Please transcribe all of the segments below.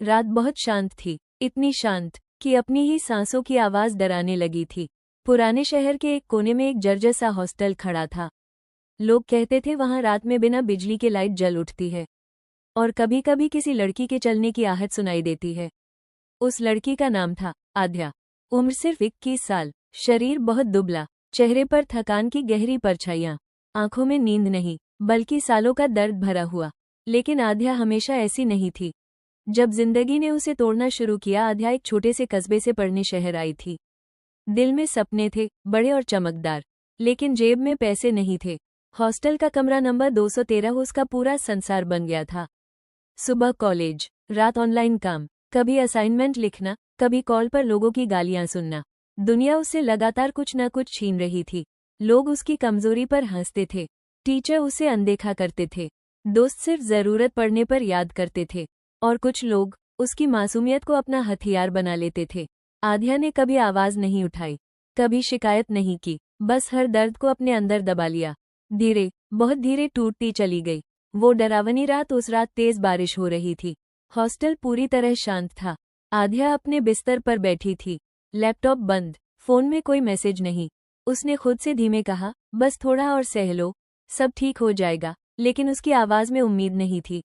रात बहुत शांत थी, इतनी शांत कि अपनी ही सांसों की आवाज डराने लगी थी। पुराने शहर के एक कोने में एक जर्जर सा हॉस्टल खड़ा था। लोग कहते थे वहां रात में बिना बिजली के लाइट जल उठती है और कभी कभी किसी लड़की के चलने की आहट सुनाई देती है। उस लड़की का नाम था आध्या। उम्र सिर्फ 21 साल, शरीर बहुत दुबला, चेहरे पर थकान की गहरी परछाइयां, आंखों में नींद नहीं बल्कि सालों का दर्द भरा हुआ। लेकिन आध्या हमेशा ऐसी नहीं थी। जब जिंदगी ने उसे तोड़ना शुरू किया, आध्या एक छोटे से कस्बे से पढ़ने शहर आई थी। दिल में सपने थे, बड़े और चमकदार, लेकिन जेब में पैसे नहीं थे। हॉस्टल का कमरा नंबर 213 उसका पूरा संसार बन गया था। सुबह कॉलेज, रात ऑनलाइन काम, कभी असाइनमेंट लिखना, कभी कॉल पर लोगों की गालियां सुनना। दुनिया उससे लगातार कुछ न कुछ छीन रही थी। लोग उसकी कमजोरी पर हंसते थे, टीचर उसे अनदेखा करते थे, दोस्त सिर्फ जरूरत पड़ने पर याद करते थे, और कुछ लोग उसकी मासूमियत को अपना हथियार बना लेते थे। आध्या ने कभी आवाज नहीं उठाई, कभी शिकायत नहीं की, बस हर दर्द को अपने अंदर दबा लिया। धीरे, बहुत धीरे टूटती चली गई। वो डरावनी रात, उस रात तेज बारिश हो रही थी। हॉस्टल पूरी तरह शांत था। आध्या अपने बिस्तर पर बैठी थी, लैपटॉप बंद, फोन में कोई मैसेज नहीं। उसने खुद से धीमे कहा, बस थोड़ा और सह लो, सब ठीक हो जाएगा। लेकिन उसकी आवाज में उम्मीद नहीं थी,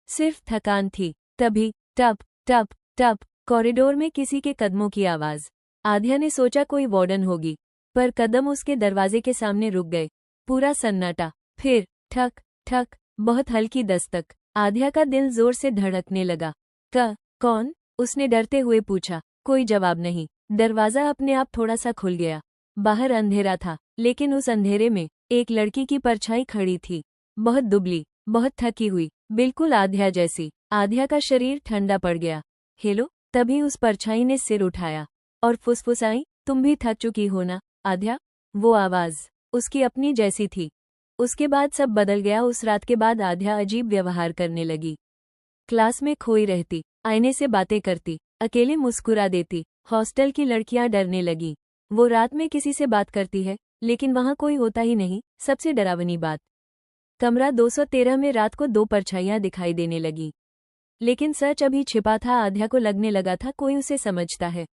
सिर्फ थकान थी। तभी टप टप टप, कॉरिडोर में किसी के कदमों की आवाज। आध्या ने सोचा कोई वार्डन होगी, पर कदम उसके दरवाजे के सामने रुक गए। पूरा सन्नाटा। फिर ठक ठक, बहुत हल्की दस्तक। आध्या का दिल जोर से धड़कने लगा। कौन? उसने डरते हुए पूछा। कोई जवाब नहीं। दरवाजा अपने आप थोड़ा सा खुल गया। बाहर अंधेरा था, लेकिन उस अंधेरे में एक लड़की की परछाई खड़ी थी, बहुत दुबली, बहुत थकी हुई, बिल्कुल आध्या जैसी। आध्या का शरीर ठंडा पड़ गया। हेलो। तभी उस परछाई ने सिर उठाया और फुसफुसाई, तुम भी थक चुकी हो ना आध्या? वो आवाज उसकी अपनी जैसी थी। उसके बाद सब बदल गया। उस रात के बाद आध्या अजीब व्यवहार करने लगी। क्लास में खोई रहती, आईने से बातें करती, अकेले मुस्कुरा देती। हॉस्टल की लड़कियां डरने लगी। वो रात में किसी से बात करती है, लेकिन वहां कोई होता ही नहीं। सबसे डरावनी बात, कमरा 213 में रात को 2 परछाइयां दिखाई देने लगी। लेकिन सच अभी छिपा था। आध्या को लगने लगा था कोई उसे समझता है,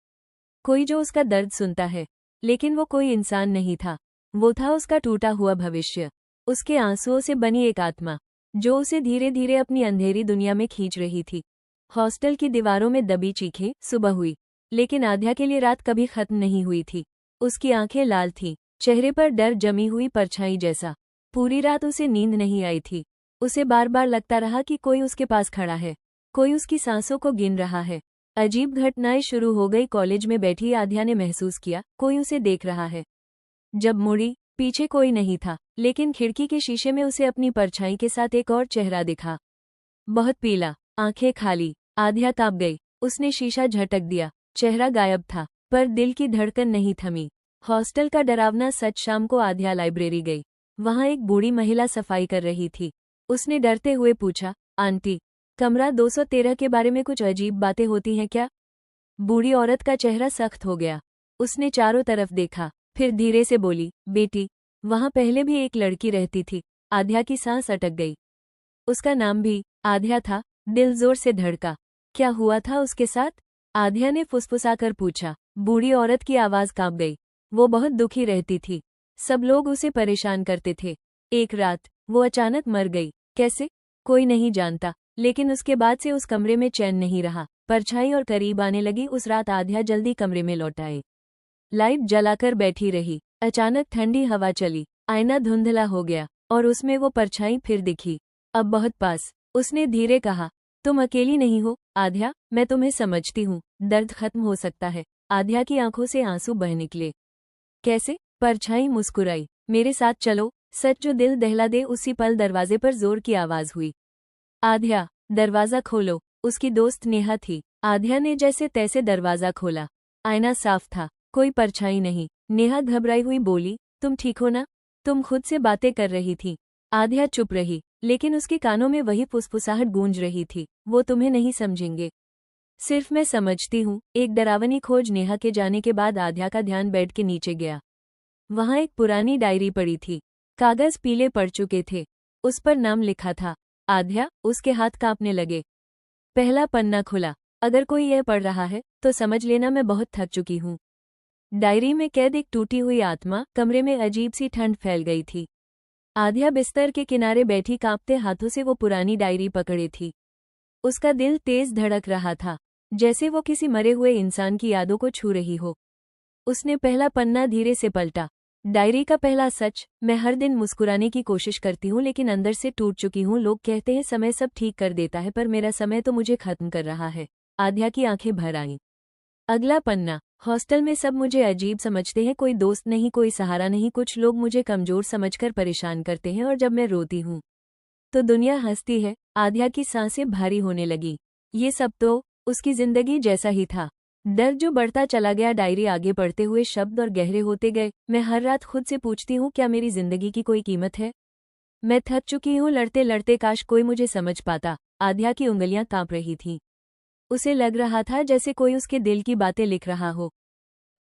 कोई जो उसका दर्द सुनता है। लेकिन वो कोई इंसान नहीं था, वो था उसका टूटा हुआ भविष्य, उसके आंसुओं से बनी एक आत्मा, जो उसे धीरे धीरे अपनी अंधेरी दुनिया में खींच रही थी। हॉस्टल की दीवारों में दबी चीखें। सुबह हुई, लेकिन आध्या के लिए रात कभी खत्म नहीं हुई थी। उसकी आंखें लाल थीं, चेहरे पर डर जमी हुई परछाई जैसा। पूरी रात उसे नींद नहीं आई थी। उसे बार बार लगता रहा कि कोई उसके पास खड़ा है, कोई उसकी सांसों को गिन रहा है। अजीब घटनाएं शुरू हो गई। कॉलेज में बैठी आध्या ने महसूस किया कोई उसे देख रहा है। जब मुड़ी, पीछे कोई नहीं था, लेकिन खिड़की के शीशे में उसे अपनी परछाई के साथ एक और चेहरा दिखा, बहुत पीला, आंखें खाली। आध्या कांप गई। उसने शीशा झटक दिया, चेहरा गायब था, पर दिल की धड़कन नहीं थमी। हॉस्टल का डरावना सच। शाम को आध्या लाइब्रेरी गई। वहां एक बूढ़ी महिला सफाई कर रही थी। उसने डरते हुए पूछा, आंटी, कमरा 213 के बारे में कुछ अजीब बातें होती हैं क्या? बूढ़ी औरत का चेहरा सख्त हो गया। उसने चारों तरफ देखा, फिर धीरे से बोली, बेटी, वहां पहले भी एक लड़की रहती थी। आध्या की सांस अटक गई। उसका नाम भी आध्या था। दिल जोर से धड़का। क्या हुआ था उसके साथ? आध्या ने फुसफुसाकर पूछा। बूढ़ी औरत की आवाज कांप गई। वो बहुत दुखी रहती थी, सब लोग उसे परेशान करते थे। एक रात वो अचानक मर गई। कैसे? कोई नहीं जानता, लेकिन उसके बाद से उस कमरे में चैन नहीं रहा। परछाई और करीब आने लगी। उस रात आध्या जल्दी कमरे में लौट आई। लाइट जलाकर बैठी रही। अचानक ठंडी हवा चली, आईना धुंधला हो गया और उसमें वो परछाई फिर दिखी, अब बहुत पास। उसने धीरे कहा, तुम अकेली नहीं हो आध्या, मैं तुम्हें समझती हूँ। दर्द खत्म हो सकता है। आध्या की आंखों से आंसू बह निकले। कैसे? परछाई मुस्कुराई, मेरे साथ चलो। सच जो दिल दहला दे। उसी पल दरवाजे पर जोर की आवाज हुई, आध्या, दरवाजा खोलो। उसकी दोस्त नेहा थी। आध्या ने जैसे तैसे दरवाजा खोला। आईना साफ था, कोई परछाई नहीं। नेहा घबराई हुई बोली, तुम ठीक हो ना? तुम खुद से बातें कर रही थी। आध्या चुप रही, लेकिन उसके कानों में वही फुसफुसाहट गूंज रही थी, वो तुम्हें नहीं समझेंगे, सिर्फ मैं समझती हूँ। एक डरावनी खोज। नेहा के जाने के बाद आध्या का ध्यान बेड के नीचे गया। वहां एक पुरानी डायरी पड़ी थी, कागज पीले पड़ चुके थे, उस पर नाम लिखा था, आध्या। उसके हाथ कांपने लगे। पहला पन्ना खुला। अगर कोई यह पढ़ रहा है तो समझ लेना मैं बहुत थक चुकी हूँ। डायरी में कैद एक टूटी हुई आत्मा। कमरे में अजीब सी ठंड फैल गई थी। आध्या बिस्तर के किनारे बैठी कांपते हाथों से वो पुरानी डायरी पकड़े थी। उसका दिल तेज धड़क रहा था, जैसे वो किसी मरे हुए इंसान की यादों को छू रही हो। उसने पहला पन्ना धीरे से पलटा। डायरी का पहला सच, मैं हर दिन मुस्कुराने की कोशिश करती हूँ लेकिन अंदर से टूट चुकी हूँ। लोग कहते हैं समय सब ठीक कर देता है, पर मेरा समय तो मुझे खत्म कर रहा है। आध्या की आंखें भर आईं। अगला पन्ना, हॉस्टल में सब मुझे अजीब समझते हैं, कोई दोस्त नहीं, कोई सहारा नहीं। कुछ लोग मुझे कमजोर समझकर परेशान करते हैं और जब मैं रोती हूँ तो दुनिया हंसती है। आध्या की सांसें भारी होने लगी। ये सब तो उसकी जिंदगी जैसा ही था। दर्द जो बढ़ता चला गया। डायरी आगे पढ़ते हुए शब्द और गहरे होते गए। मैं हर रात खुद से पूछती हूँ, क्या मेरी जिंदगी की कोई कीमत है? मैं थक चुकी हूँ लड़ते लड़ते, काश कोई मुझे समझ पाता। आध्या की उंगलियां कांप रही थीं। उसे लग रहा था जैसे कोई उसके दिल की बातें लिख रहा हो।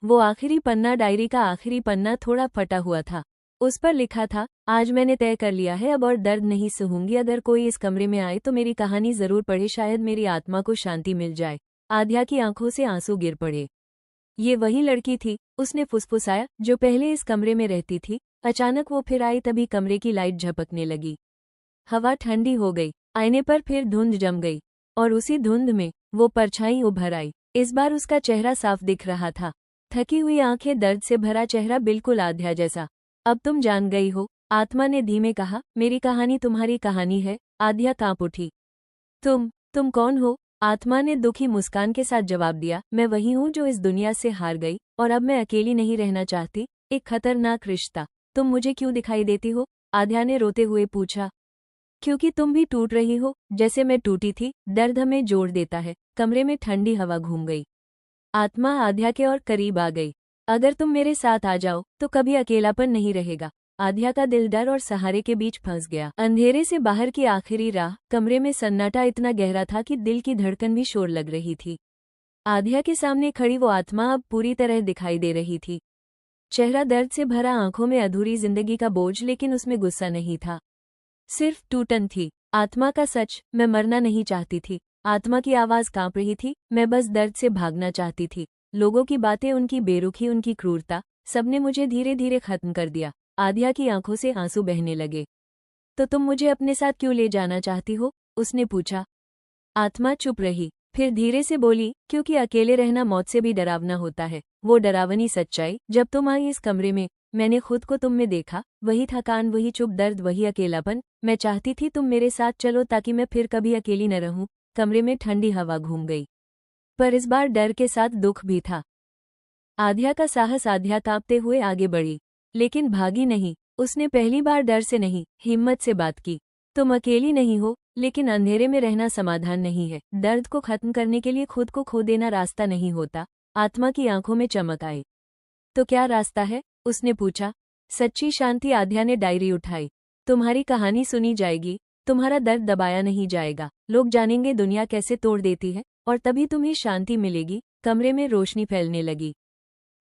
वो आखिरी पन्ना, डायरी का आखिरी पन्ना थोड़ा फटा हुआ था। उस पर लिखा था, आज मैंने तय कर लिया है, अब और दर्द नहीं सहूंगी। अगर कोई इस कमरे में आए तो मेरी कहानी जरूर पढ़े, शायद मेरी आत्मा को शांति मिल जाए। आध्या की आंखों से आंसू गिर पड़े। ये वही लड़की थी, उसने फुसफुसाया, जो पहले इस कमरे में रहती थी। अचानक वो फिर आई, तभी कमरे की लाइट झपकने लगी। हवा ठंडी हो गई, आईने पर फिर धुंध जम गई और उसी धुंध में वो परछाई उभर आई। इस बार उसका चेहरा साफ दिख रहा था, थकी हुई आंखें, दर्द से भरा चेहरा, बिल्कुल आध्या जैसा। अब तुम जान गई हो, आत्मा ने धीमे कहा। मेरी कहानी तुम्हारी कहानी है। आध्या कांप उठी। तुम कौन हो? आत्मा ने दुखी मुस्कान के साथ जवाब दिया, मैं वही हूँ जो इस दुनिया से हार गई और अब मैं अकेली नहीं रहना चाहती। एक खतरनाक रिश्ता। तुम मुझे क्यों दिखाई देती हो? आध्या ने रोते हुए पूछा। क्योंकि तुम भी टूट रही हो, जैसे मैं टूटी थी। दर्द हमें जोड़ देता है। कमरे में ठंडी हवा घूम गई। आत्मा आध्या के और करीब आ गई। अगर तुम मेरे साथ आ जाओ तो कभी अकेलापन नहीं रहेगा। आध्या का दिल डर और सहारे के बीच फंस गया। अंधेरे से बाहर की आखिरी राह। कमरे में सन्नाटा इतना गहरा था कि दिल की धड़कन भी शोर लग रही थी। आध्या के सामने खड़ी वो आत्मा अब पूरी तरह दिखाई दे रही थी। चेहरा दर्द से भरा, आंखों में अधूरी जिंदगी का बोझ, लेकिन उसमें गुस्सा नहीं था, सिर्फ टूटन थी। आत्मा का सच, मैं मरना नहीं चाहती थी। आत्मा की आवाज कांप रही थी। मैं बस दर्द से भागना चाहती थी। लोगों की बातें, उनकी बेरुखी, उनकी क्रूरता, सबने मुझे धीरे धीरे खत्म कर दिया। आध्या की आंखों से आंसू बहने लगे। तो तुम मुझे अपने साथ क्यों ले जाना चाहती हो? उसने पूछा। आत्मा चुप रही, फिर धीरे से बोली, क्योंकि अकेले रहना मौत से भी डरावना होता है। वो डरावनी सच्चाई, जब तुम आई इस कमरे में, मैंने खुद को तुम में देखा। वही थकान, वही चुप दर्द, वही अकेलापन। मैं चाहती थी तुम मेरे साथ चलो ताकि मैं फिर कभी अकेली न रहूं। कमरे में ठंडी हवा घूम गई, पर इस बार डर के साथ दुख भी था। आध्या का साहस। आध्या कांपते हुए आगे बढ़ी, लेकिन भागी नहीं। उसने पहली बार डर से नहीं, हिम्मत से बात की। तुम अकेली नहीं हो, लेकिन अंधेरे में रहना समाधान नहीं है। दर्द को खत्म करने के लिए खुद को खो देना रास्ता नहीं होता। आत्मा की आंखों में चमक आई। तो क्या रास्ता है? उसने पूछा। सच्ची शांति। आध्या ने डायरी उठाई। तुम्हारी कहानी सुनी जाएगी, तुम्हारा दर्द दबाया नहीं जाएगा। लोग जानेंगे दुनिया कैसे तोड़ देती है, और तभी तुम्हें शांति मिलेगी। कमरे में रोशनी फैलने लगी।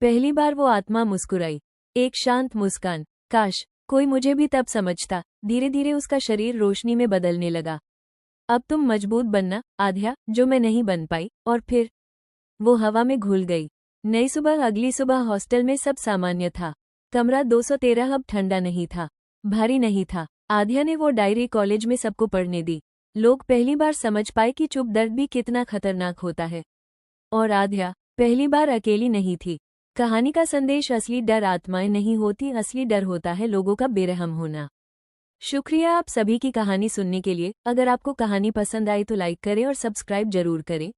पहली बार वो आत्मा मुस्कुराई, एक शांत मुस्कान। काश कोई मुझे भी तब समझता। धीरे धीरे उसका शरीर रोशनी में बदलने लगा। अब तुम मजबूत बनना आध्या, जो मैं नहीं बन पाई। और फिर वो हवा में घुल गई। नई सुबह। अगली सुबह हॉस्टल में सब सामान्य था। कमरा 213 अब ठंडा नहीं था, भारी नहीं था। आध्या ने वो डायरी कॉलेज में सबको पढ़ने दी। लोग पहली बार समझ पाए कि चुप दर्द भी कितना खतरनाक होता है। और आध्या पहली बार अकेली नहीं थी। कहानी का संदेश, असली डर आत्माएं नहीं होती, असली डर होता है लोगों का बेरहम होना। शुक्रिया आप सभी की कहानी सुनने के लिए। अगर आपको कहानी पसंद आई तो लाइक करें और सब्सक्राइब जरूर करें।